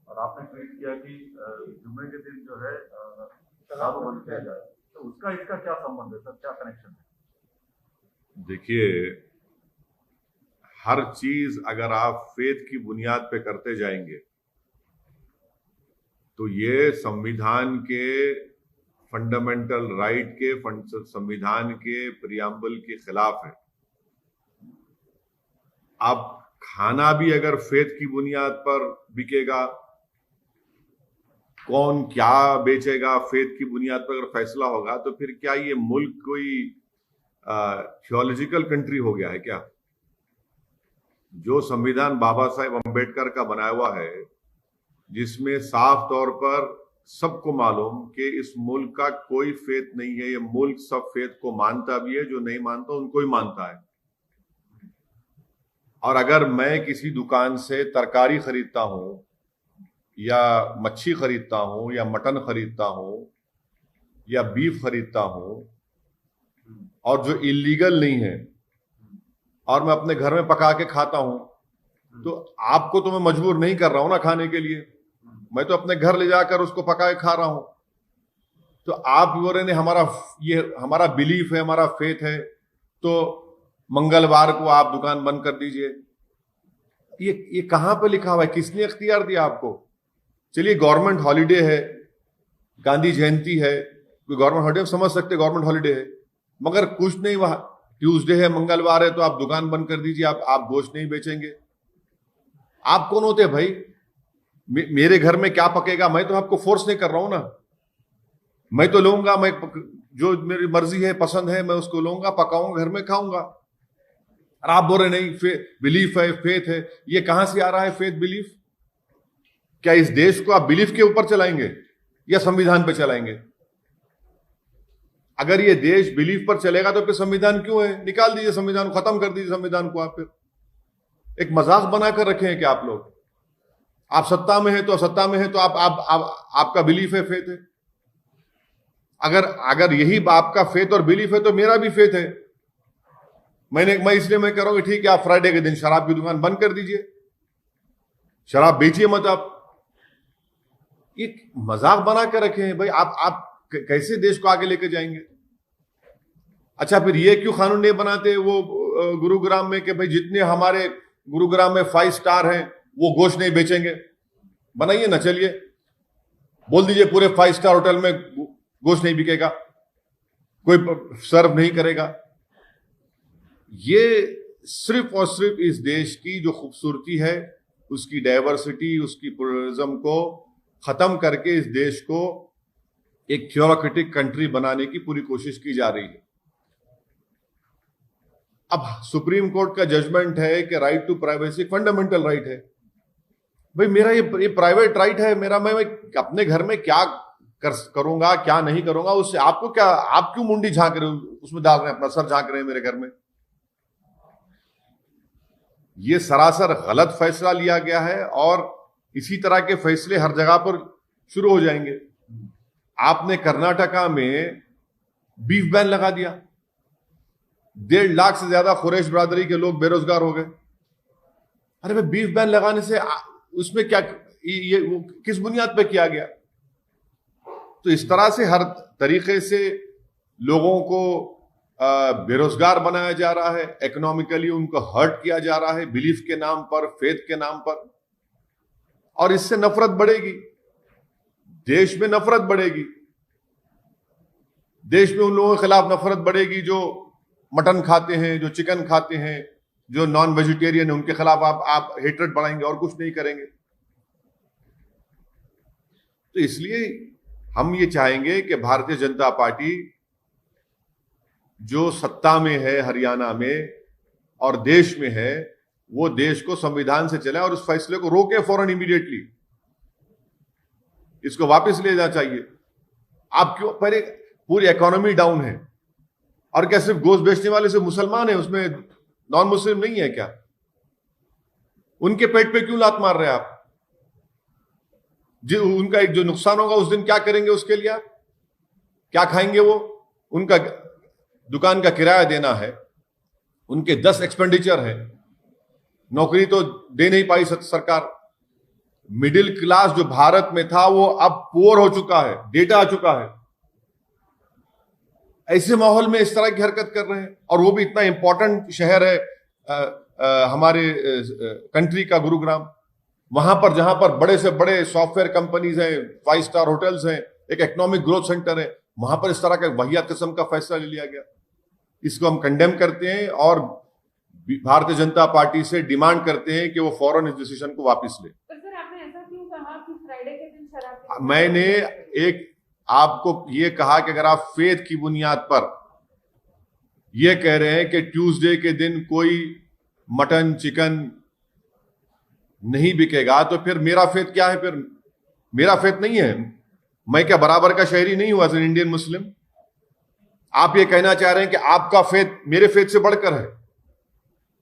और आपने ट्वीट किया कि जुम्मे के दिन जो है शराब बंद किया जाए, तो उसका इसका क्या संबंध है सर, क्या कनेक्शन है? देखिए, हर चीज अगर आप फेथ की बुनियाद पे करते जाएंगे तो ये संविधान के फंडामेंटल राइट के संविधान के प्रियम्बल के खिलाफ है। अब खाना भी अगर फेथ की बुनियाद पर बिकेगा, कौन क्या बेचेगा फेथ की बुनियाद पर अगर फैसला होगा, तो फिर क्या ये मुल्क कोई थियोलॉजिकल कंट्री हो गया है क्या? जो संविधान बाबा साहेब अंबेडकर का बनाया हुआ है, जिसमें साफ तौर पर सबको मालूम कि इस मुल्क का कोई फेथ नहीं है, ये मुल्क सब फेथ को मानता भी है, जो नहीं मानता उनको ही मानता है। और अगर मैं किसी दुकान से तरकारी खरीदता हूं या मच्छी खरीदता हूं या मटन खरीदता हूं या बीफ खरीदता हूं और जो इलीगल नहीं है और मैं अपने घर में पका के खाता हूं, तो आपको तो मैं मजबूर नहीं कर रहा हूं ना खाने के लिए, मैं तो अपने घर ले जाकर उसको पका के खा रहा हूं। तो आप बोल रहे हैं ये हमारा बिलीफ है, हमारा फेथ है, तो मंगलवार को आप दुकान बंद कर दीजिए। ये कहां पे लिखा हुआ है? किसने इख्तियार दिया आपको? चलिए गवर्नमेंट हॉलीडे है, गांधी जयंती है, कोई गवर्नमेंट हॉलीडे समझ सकते, गवर्नमेंट हॉलीडे है, मगर कुछ नहीं, वहां ट्यूसडे है, मंगलवार है, तो आप दुकान बंद कर दीजिए, आप गोश्त नहीं बेचेंगे। आप कौन होते हैं भाई? मेरे घर में क्या पकेगा मैं तो आपको फोर्स नहीं कर रहा हूं ना, मैं तो लूंगा, मैं जो मेरी मर्जी है, पसंद है, मैं उसको लूंगा, पकाऊंगा, घर में खाऊंगा। और आप बोल रहे नहीं बिलीफ है, फेथ है। ये कहां से आ रहा है फेथ बिलीफ? क्या इस देश को आप बिलीफ के ऊपर चलाएंगे या संविधान पर चलाएंगे? अगर ये देश बिलीफ पर चलेगा तो फिर संविधान क्यों है? निकाल दीजिए संविधान, खत्म कर दीजिए संविधान को। आप फिर एक मजाक बनाकर रखे हैं कि आप लोग, आप सत्ता में है तो आपका बिलीफ है, फेथ है। अगर यही आपका फेथ और बिलीफ है तो मेरा भी फेथ है। मैं इसलिए मैं कह रहा हूं कि ठीक है, आप फ्राइडे के दिन शराब की दुकान बंद कर दीजिए, शराब बेचिए मत। आप एक मजाक बना कर रखे हैं भाई। आप कैसे देश को आगे लेके जाएंगे? अच्छा, फिर ये क्यों कानून नहीं बनाते वो गुरुग्राम में कि भाई जितने हमारे गुरुग्राम में 5 स्टार हैं वो गोश्त नहीं बेचेंगे? बनाइए ना, चलिए बोल दीजिए पूरे 5 स्टार होटल में गोश्त नहीं बिकेगा, कोई सर्व नहीं करेगा। ये सिर्फ और सिर्फ इस देश की जो खूबसूरती है, उसकी डाइवर्सिटी, उसकी प्लुरलिज्म को खत्म करके इस देश को एक थियोक्रेटिक कंट्री बनाने की पूरी कोशिश की जा रही है। अब सुप्रीम कोर्ट का जजमेंट है कि right to privacy fundamental right है। भाई मेरा ये प्राइवेट राइट है मेरा, मैं अपने घर में क्या करूंगा क्या नहीं करूंगा, उससे आपको क्या? आप क्यों मुंडी झांक रहे हो, उसमें डाल रहे हैं, अपना सर झांक रहे हैं मेरे घर में? ये सरासर गलत फैसला लिया गया है और इसी तरह के फैसले हर जगह पर शुरू हो जाएंगे। आपने कर्नाटका में बीफ बैन लगा दिया, 1.5 लाख से ज्यादा कुरैश बरादरी के लोग बेरोजगार हो गए। अरे भाई, बीफ बैन लगाने से उसमें क्या, ये वो किस बुनियाद पे किया गया? तो इस तरह से हर तरीके से लोगों को बेरोजगार बनाया जा रहा है, इकोनॉमिकली उनको हर्ट किया जा रहा है, बिलीफ के नाम पर, फेथ के नाम पर। और इससे नफरत बढ़ेगी, देश में नफरत बढ़ेगी, देश में उन लोगों के खिलाफ नफरत बढ़ेगी जो मटन खाते हैं, जो चिकन खाते हैं, जो नॉन वेजिटेरियन है, उनके खिलाफ आप हेट्रेड बढ़ाएंगे और कुछ नहीं करेंगे। तो इसलिए हम ये चाहेंगे कि भारतीय जनता पार्टी जो सत्ता में है हरियाणा में और देश में है, वो देश को संविधान से चलाए और उस फैसले को रोके फौरन, इमीडिएटली इसको वापस ले जाना चाहिए। आप क्यों, पहले पूरी इकोनॉमी डाउन है और क्या सिर्फ गोश्त बेचने वाले से मुसलमान है, उसमें नॉन मुस्लिम नहीं है क्या? उनके पेट पे क्यों लात मार रहे हैं आप? जो उनका एक जो नुकसान होगा उस दिन क्या करेंगे उसके लिए? आप क्या खाएंगे? वो उनका दुकान का किराया देना है, उनके 10 एक्सपेंडिचर है, नौकरी तो दे नहीं पाई सरकार। मिडिल क्लास जो भारत में था वो अब पुअर हो चुका है, डेटा आ चुका है। ऐसे माहौल में इस तरह की हरकत कर रहे हैं, और वो भी इतना इंपॉर्टेंट शहर है हमारे कंट्री का, गुरुग्राम। वहां पर जहां पर बड़े से बड़े सॉफ्टवेयर कंपनीज हैं, 5 स्टार होटल्स हैं, एक इकोनॉमिक ग्रोथ सेंटर है, वहां पर इस तरह का वाहियात किस्म का फैसला ले लिया गया। इसको हम कंडेम करते हैं और भारतीय जनता पार्टी से डिमांड करते हैं कि वो फौरन इस डिसीजन को वापस ले। पर सर आपने ऐसा क्यों कहा कि फ्राइडे के दिन शराब? मैंने एक आपको ये कहा कि अगर आप फेथ की बुनियाद पर ये कह रहे हैं कि ट्यूसडे के दिन कोई मटन चिकन नहीं बिकेगा, तो फिर मेरा फेथ क्या है? फिर मेरा फेथ नहीं है। मैं क्या बराबर का शहरी नहीं हुआ एज एन इंडियन मुस्लिम? आप ये कहना चाह रहे हैं कि आपका फेथ मेरे फेथ से बढ़कर है।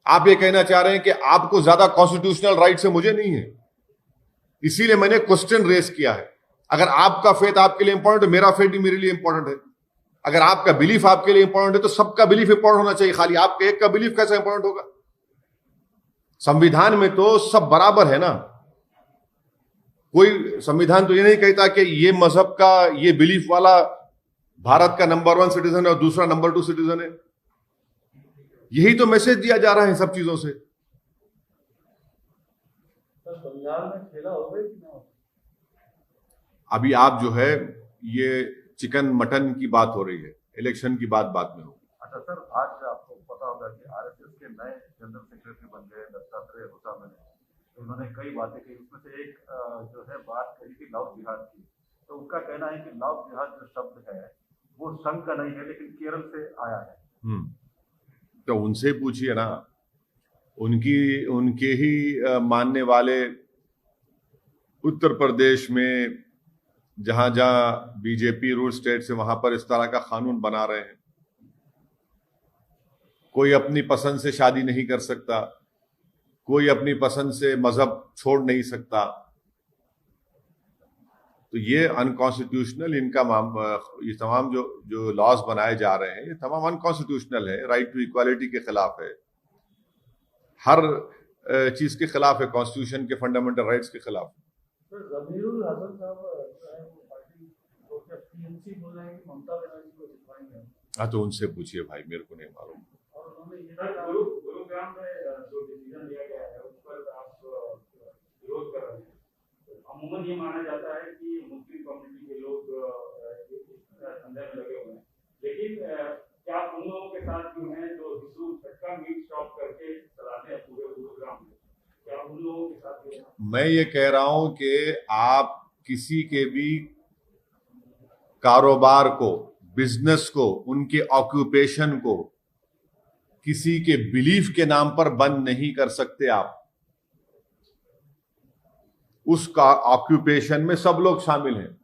आप ये कहना चाह रहे हैं कि आपको ज्यादा कॉन्स्टिट्यूशनल राइट से मुझे नहीं है। इसीलिए मैंने क्वेश्चन रेस किया है। अगर आपका फेथ आपके लिए इंपॉर्टेंट है, मेरा फेथ भी मेरे लिए इंपॉर्टेंट है। अगर आपका बिलीफ आपके लिए इंपॉर्टेंट है तो सबका बिलीफ इंपॉर्टेंट होना चाहिए। खाली आपके एक का बिलीफ कैसे इंपॉर्टेंट होगा? संविधान में तो सब बराबर है ना। कोई संविधान तो ये नहीं कहता कि ये मजहब का, ये बिलीफ वाला भारत का नंबर 1 सिटीजन है और दूसरा नंबर 2 सिटीजन है। यही तो मैसेज दिया जा रहा है सब चीजों से। बंगाल में खेला होगा कि ना? अभी आप जो है ये चिकन मटन की बात हो रही है, इलेक्शन की बात बाद में होगी। अच्छा सर, आज आपको पता होगा कि आरएसएस के नए जनरल सेक्रेटरी बन गए दत्तात्रेय होसामने। उन्होंने कई बातें कही, उसमें से एक जो है बात कही थी लव जिहाद की। तो उनका कहना है कि लव जिहाद जो शब्द है वो संघ का नहीं है, लेकिन केरल से आया है। तो उनसे पूछिए ना, उनके ही मानने वाले उत्तर प्रदेश में जहां जहां बीजेपी रूल स्टेट से वहां पर इस तरह का कानून बना रहे हैं। कोई अपनी पसंद से शादी नहीं कर सकता, कोई अपनी पसंद से मजहब छोड़ नहीं सकता। तो ये अनकॉन्स्टिट्यूशनल, इनका ये तमाम जो लॉज बनाए जा रहे हैं ये तमाम अनकॉन्स्टिट्यूशनल है, राइट टू इक्वालिटी के खिलाफ है, हर चीज के खिलाफ है, कॉन्स्टिट्यूशन के फंडामेंटल राइट्स के खिलाफ। जमीरुल हसन साहब पार्टी टीएमसी बोल रहे हैं कि ममता बनर्जी को जितवाएंगे। हाँ तो उनसे पूछिए भाई, मेरे को नहीं मालूम। और उन्होंने ये कहा गुरुग्राम में जो डिसीजन लिया गया है उस पर आप विरोध कर रहे हैं। अमूमन ये माना जाता है कि मुस्लिम कम्युनिटी के लोग अंदर में लगे हुए हैं, लेकिन क्या उन लोगों के साथ जो है जो हिंदू झटका मीट स्टॉप करके चलाते हैं पूरे गुरुग्राम में, क्या उन लोगों के साथ भी? मैं ये कह रहा हूं कि आप किसी के भी कारोबार को, बिजनेस को, उनके ऑक्यूपेशन को किसी के बिलीफ के नाम पर बंद नहीं कर सकते। आप उसका ऑक्यूपेशन में सब लोग शामिल हैं,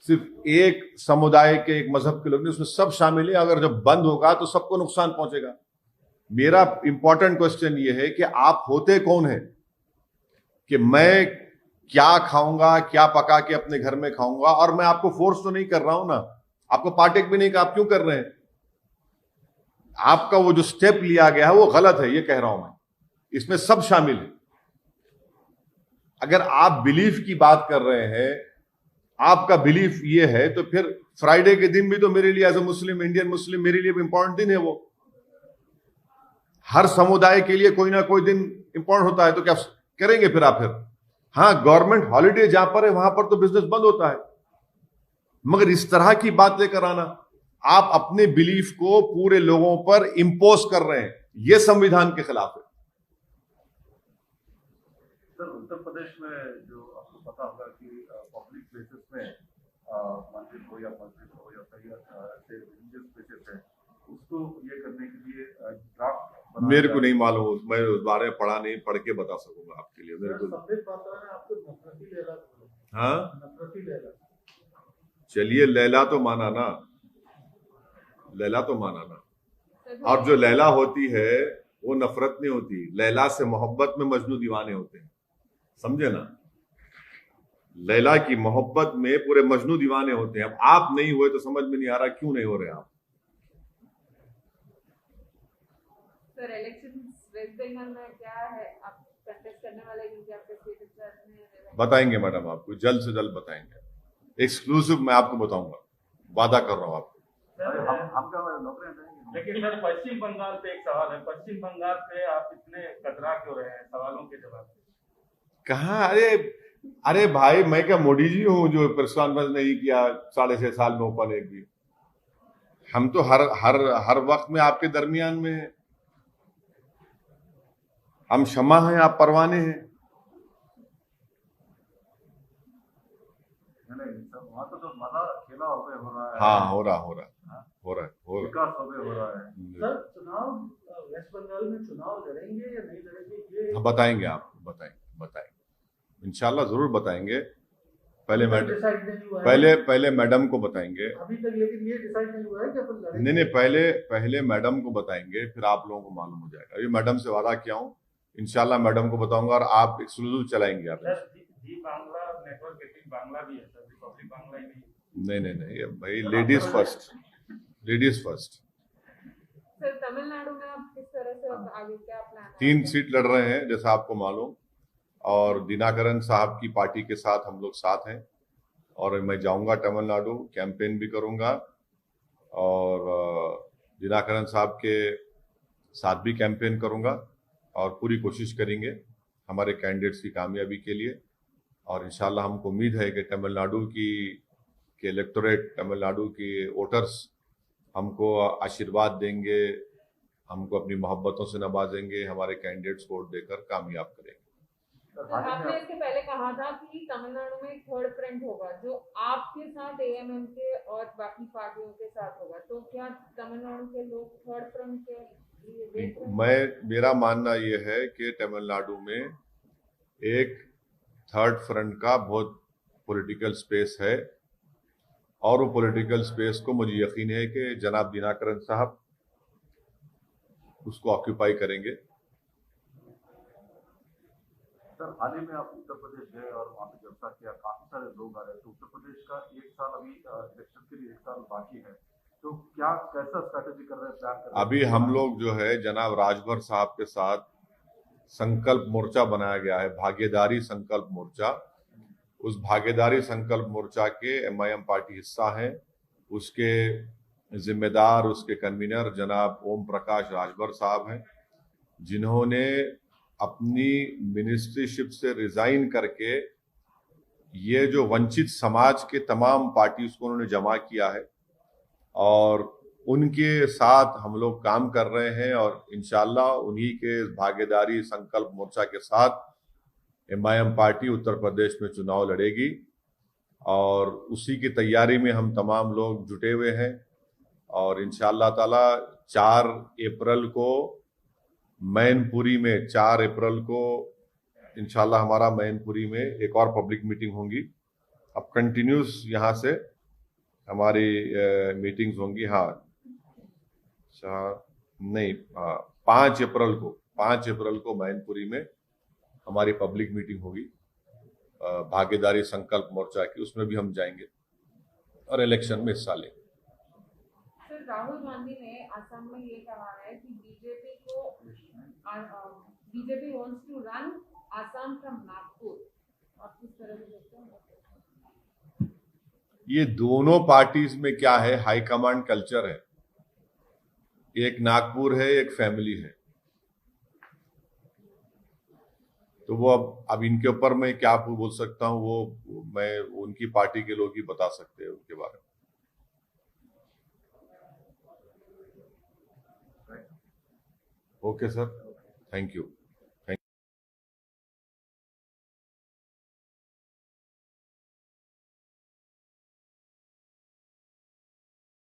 सिर्फ एक समुदाय के, एक मजहब के लोग नहीं, उसमें सब शामिल है। अगर जब बंद होगा तो सबको नुकसान पहुंचेगा। मेरा इंपॉर्टेंट क्वेश्चन ये है कि आप होते कौन है कि मैं क्या खाऊंगा, क्या पका के अपने घर में खाऊंगा। और मैं आपको फोर्स तो नहीं कर रहा हूं ना, आपको पार्टेक भी नहीं कि आप क्यों कर रहे हैं। आपका वो जो स्टेप लिया गया है वो गलत है, ये कह रहा हूं मैं। इसमें सब शामिल है। अगर आप बिलीफ की बात कर रहे हैं, आपका बिलीफ ये है, तो फिर फ्राइडे के दिन भी तो मेरे लिए as a Muslim, Indian Muslim, मेरे लिए भी इंपॉर्टेंट दिन है वो। हर समुदाय के लिए कोई ना कोई दिन इंपॉर्टेंट होता है, तो क्या करेंगे फिर आप? फिर हाँ, गवर्नमेंट हॉलीडे जहां पर है वहां पर तो बिजनेस बंद होता है, मगर इस तरह की बात लेकर आना, आप अपने बिलीफ को पूरे लोगों पर इंपोज कर रहे हैं, यह संविधान के खिलाफ है। सर, उत्तर प्रदेश में जो आपको पता होगा कि पब्लिक प्लेसेस में मंदिर हो या मस्जिद हो या कई ऐसे रिलीजियस प्लेसेस है, उसको ये करने के लिए ड्राफ्ट मेरे को नहीं मालूम, मैं उस बारे में पढ़ा नहीं, पढ़ के बता सकूंगा आपके लिए। मेरे को हाँ, चलिए लैला तो माना ना, लैला तो माना ना। और जो लैला होती है वो नफरत नहीं होती, लैला से मोहब्बत में मजनू दीवाने होते हैं, समझे ना। लैला की मोहब्बत में पूरे मजनू दीवाने होते हैं। अब आप नहीं हुए तो समझ में नहीं आ रहा क्यों नहीं हो रहे आप। सर, इलेक्शंस वेस्ट बंगाल में क्या है, आप कंटेस्ट करने वाले क्योंकि आपके सीट में बताएंगे मैडम, आपको जल्द से जल्द बताएंगे। एक्सक्लूसिव मैं आपको बताऊंगा, वादा कर रहा हूँ आपको। हम क्या नौकरी देंगे। लेकिन सर पश्चिम बंगाल पे एक सवाल है, पश्चिम बंगाल पे आप इतने कतरा क्यों रहे हैं सवालों के जवाब? कहाँ? अरे भाई, मैं क्या मोदी जी हूँ जो प्रेस कॉन्फ्रेंस नहीं किया 6.5 साल में ओपन एक भी? हम तो हर हर हर वक्त में आपके दरमियान में हैं। हम शमा हैं, आप परवाने हैं। वहाँ तो मजा खेला हो रहा है। हाँ, हो रहा है। विकास हो रहा है। सर चुनाव वेस्ट बंगाल में चुनाव लड़ेंगे या नहीं लड़ेंगे ये बताएंगे, आपको बताएंगे इंशाल्लाह, जरूर बताएंगे। पहले मैडम को बताएंगे। अभी तक लेकिन ये डिसाइड नहीं हुआ है कि अपन लड़ेंगे। नहीं, पहले मैडम को बताएंगे, फिर आप लोगों को मालूम हो जाएगा। अभी मैडम से वादा किया हूँ, इंशाल्लाह मैडम को बताऊंगा और आप एक्सक्लूसिव चलाएंगे आप। जी बांग्ला नेटवर्क बांग्ला भी है सर, रिपब्लिक बांग्ला ही नहीं भाई, लेडीज फर्स्ट। सर तमिलनाडु में आप किस तरह से आगे क्या प्लान है? 3 सीट लड़ रहे हैं जैसा आपको मालूम, और दिनाकरन साहब की पार्टी के साथ हम लोग साथ हैं, और मैं जाऊंगा तमिलनाडु, कैंपेन भी करूंगा और दिनाकरन साहब के साथ भी कैंपेन करूंगा, और पूरी कोशिश करेंगे हमारे कैंडिडेट्स की कामयाबी के लिए। और इंशाल्लाह हमको उम्मीद है कि तमिलनाडु के इलेक्टोरेट, तमिलनाडु के वोटर्स हमको आशीर्वाद देंगे, हमको अपनी मोहब्बतों से नवाजेंगे, हमारे कैंडिडेट्स वोट देकर कामयाब करेंगे। आपने इसके पहले कहा था कि तमिलनाडु में एक 3rd फ्रंट होगा जो आपके साथ एएमएमके और बाकी पार्टियों के साथ होगा, तो क्या तमिलनाडु के लोग 3rd फ्रंट के लिए देख रहे हैं? मेरा मानना यह है कि तमिलनाडु में एक 3rd फ्रंट का बहुत पॉलिटिकल स्पेस है, और वो पॉलिटिकल स्पेस को मुझे यकीन है कि जनाब दिनाकरन साहब उसको ऑक्यूपाई करेंगे। सर हाल ही में आप उत्तर प्रदेश गए और वहाँ पे जलसा किया, काफी सारे लोग आ रहे हैं, तो उत्तर प्रदेश का 1 साल अभी इलेक्शन के लिए 1 साल बाकी है, तो क्या कैसा स्ट्रैटेजी कर रहे हैं, प्लान कर रहे हैं? अभी हम लोग जो है जनाब राजभर साहब के साथ संकल्प मोर्चा बनाया गया है, भागीदारी संकल्प मोर्चा। उस भागीदारी संकल्प मोर्चा के एमआईएम पार्टी हिस्सा है, उसके जिम्मेदार, उसके कन्वीनर जनाब ओम प्रकाश राजभर साहब हैं, जिन्होंने अपनी मिनिस्ट्रीशिप से रिजाइन करके ये जो वंचित समाज के तमाम पार्टीज को उन्होंने जमा किया है, और उनके साथ हम लोग काम कर रहे हैं, और इंशाल्लाह उन्हीं के भागीदारी संकल्प मोर्चा के साथ एमआईएम पार्टी उत्तर प्रदेश में चुनाव लड़ेगी, और उसी की तैयारी में हम तमाम लोग जुटे हुए हैं। और इंशाल्लाह ताला 4 अप्रैल को मैनपुरी में, 4 अप्रैल को इंशाल्लाह हमारा मैनपुरी में एक और पब्लिक मीटिंग होगी। अब कंटिन्यूस यहाँ से हमारी मीटिंग्स होंगी। हाँ, 5 अप्रैल को मैनपुरी में हमारी पब्लिक मीटिंग होगी भागीदारी संकल्प मोर्चा की, उसमें भी हम जाएंगे और इलेक्शन में हिस्सा लेंगे। सर राहुल गांधी ने असम में ये कहा है कि BJP wants to run Assam from Nagpur, आप किस तरह से देखते हैं? ये दोनों पार्टीज में क्या है, हाईकमांड कल्चर है। एक नागपुर है, एक फैमिली है, तो वो अब इनके ऊपर मैं क्या बोल सकता हूँ, वो मैं उनकी पार्टी के लोग ही बता सकते हैं उनके बारे में। Okay sir, thank you.